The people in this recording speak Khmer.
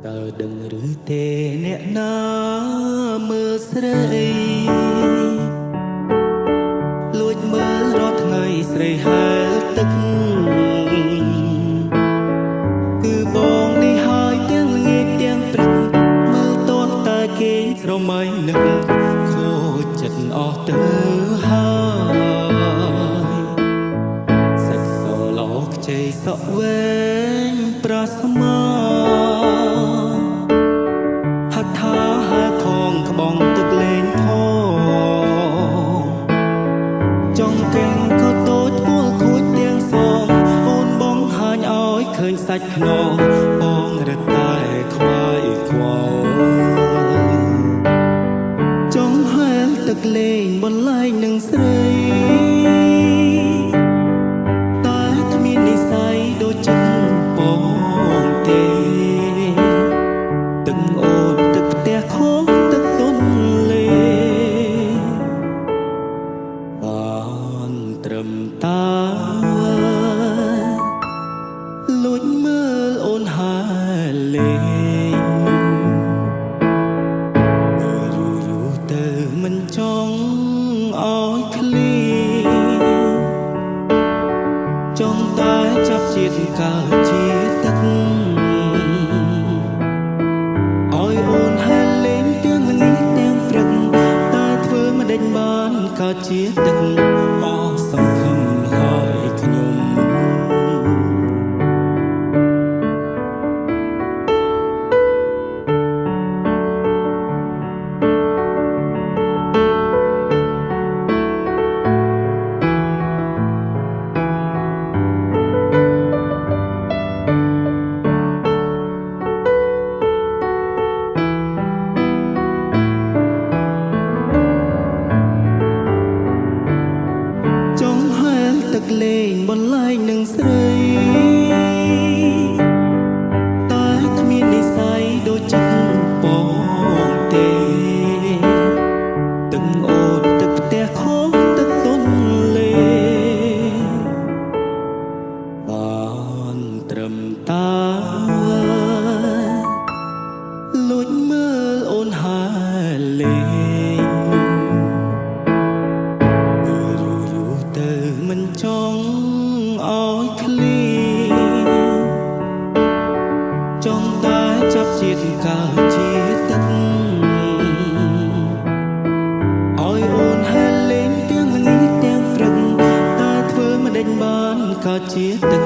តើដឹងឬទេអ្នកណាមើលស្រីលួចមើលរាល់ថ្ងៃស្រីហែលទឹកគឺបងនេះហើយទាំងល្ងាចទាំងព្រឹកមើលតោះតែគេស្រមៃនឹកខូចចិត្តអស់ទៅហើយសាច់សឡោខ្ចីសក់វែងប្រស្មាហាត់ថាហើខងក្បងទឹកលេងផងចង់កេងក៏តូចពួលខូចទាំងសងអូនបងហាញឲ្យឃើញសាច់ខ្នងបងរត់តែខ្វាយខ្វល់ចង់ហែលទឹកលេងបន្លែងនឹងស្រីតែគ្មាននិស្ស័យដូចចិត្តបងទេទឹកអូនទឹកផ្ទះខុសទឹកទុនលេបានត្រឹមតាលួចមើលអូនហើលេងយូរទៅមិនចង់ឲ្យឃ្លីចង់តែចាប់ជាតិកើតជាទឹកឲ្យអូនហែលលេងទាំងល្ងាចទាំងព្រឹកតែធ្វើមិនដេញបានកើតជាទឹកអស់សង្ឃឹមហើយខ្ញុំទឹកលេងបន្លែងនឹងស្រីតែគ្មាននិស្ស័យដូចចិត្តបងទេទឹកអូនទឹកផ្ទះខុសទឹកទុនលេបានត្រឹមតាលួចមើលអូនហើលេងមិនចង់ឲ្យឃ្លីចង់តែចាប់ជាតិកើតជាទឹកឲ្យអូនហែលលេងទាំងល្ងាចទាំងព្រឹកតែធ្វើមិនដេញបានកើតជាទឹក